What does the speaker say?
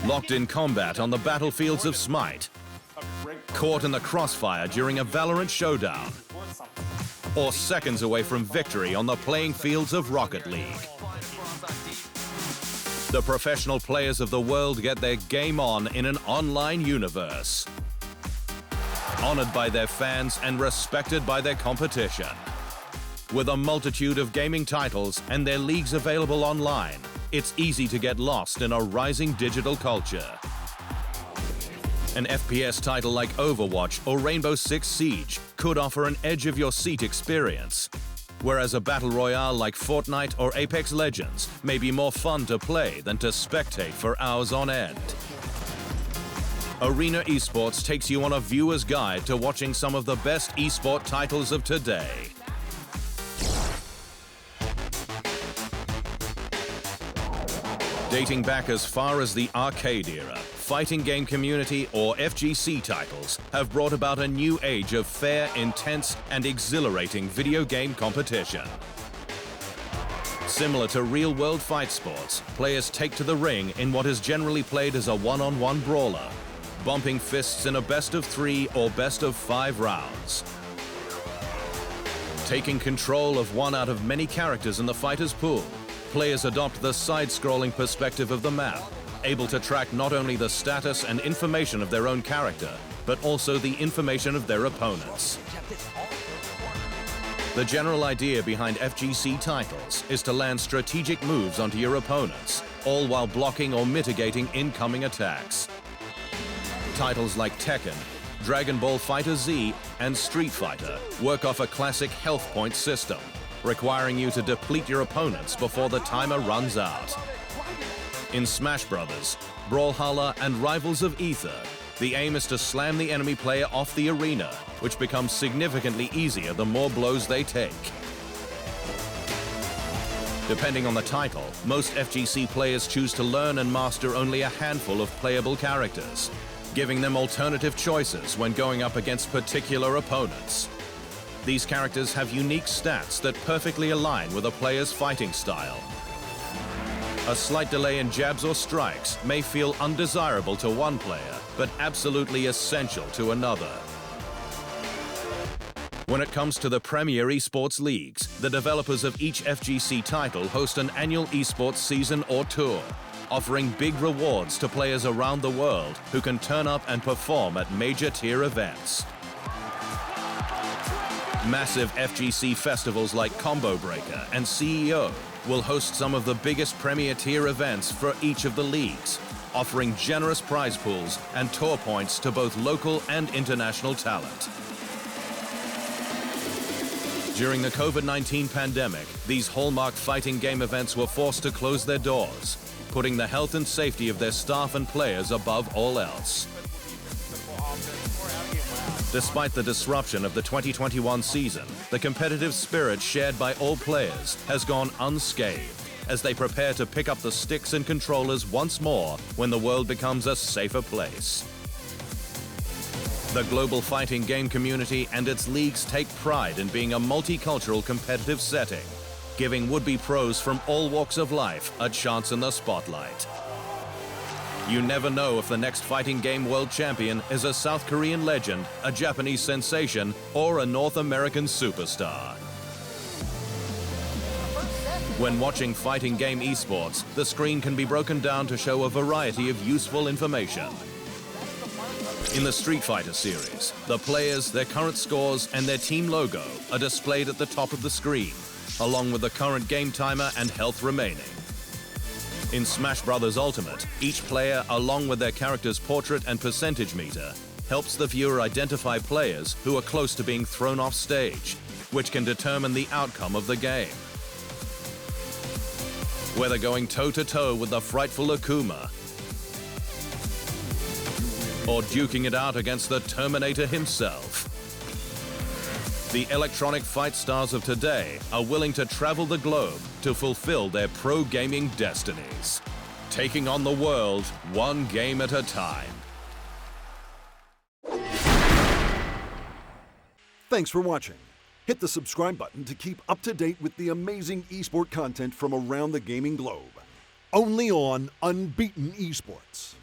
locked in combat on the battlefields of Smite, caught in the crossfire during a Valorant showdown, or seconds away from victory on the playing fields of Rocket League. The professional players of the world get their game on in an online universe, honored by their fans and respected by their competition. With a multitude of gaming titles and their leagues available online, it's easy to get lost in a rising digital culture. An FPS title like Overwatch or Rainbow Six Siege could offer an edge-of-your-seat experience, whereas a battle royale like Fortnite or Apex Legends may be more fun to play than to spectate for hours on end. Arena Esports takes you on a viewer's guide to watching some of the best esport titles of today. Dating back as far as the arcade era, Fighting Game Community or FGC titles have brought about a new age of fair, intense, and exhilarating video game competition. Similar to real-world fight sports, players take to the ring in what is generally played as a one-on-one brawler, bumping fists in a best-of-3 or best-of-5 rounds. Taking control of one out of many characters in the fighter's pool, players adopt the side-scrolling perspective of the map, able to track not only the status and information of their own character, but also the information of their opponents. The general idea behind FGC titles is to land strategic moves onto your opponents, all while blocking or mitigating incoming attacks. Titles like Tekken, Dragon Ball FighterZ, and Street Fighter work off a classic health point system, requiring you to deplete your opponents before the timer runs out. In Smash Brothers, Brawlhalla, and Rivals of Aether, the aim is to slam the enemy player off the arena, which becomes significantly easier the more blows they take. Depending on the title, most FGC players choose to learn and master only a handful of playable characters, giving them alternative choices when going up against particular opponents. These characters have unique stats that perfectly align with a player's fighting style. A slight delay in jabs or strikes may feel undesirable to one player, but absolutely essential to another. When it comes to the premier esports leagues, the developers of each FGC title host an annual esports season or tour, offering big rewards to players around the world who can turn up and perform at major tier events. Massive FGC festivals like Combo Breaker and CEO will host some of the biggest premier tier events for each of the leagues, offering generous prize pools and tour points to both local and international talent. During the COVID-19 pandemic, these hallmark fighting game events were forced to close their doors, putting the health and safety of their staff and players above all else. Despite the disruption of the 2021 season, the competitive spirit shared by all players has gone unscathed as they prepare to pick up the sticks and controllers once more when the world becomes a safer place. The global fighting game community and its leagues take pride in being a multicultural competitive setting, giving would-be pros from all walks of life a chance in the spotlight. You never know if the next fighting game world champion is a South Korean legend, a Japanese sensation, or a North American superstar. When watching Fighting Game Esports, the screen can be broken down to show a variety of useful information. In the Street Fighter series, the players, their current scores, and their team logo are displayed at the top of the screen, along with the current game timer and health remaining. In Smash Bros. Ultimate, each player, along with their character's portrait and percentage meter, helps the viewer identify players who are close to being thrown off stage, which can determine the outcome of the game. Whether going toe-to-toe with the frightful Akuma, or duking it out against the Terminator himself, the electronic fight stars of today are willing to travel the globe to fulfill their pro gaming destinies, taking on the world one game at a time. Thanks for watching. Hit the subscribe button to keep up to date with the amazing esport content from around the gaming globe. Only on Unbeaten Esports.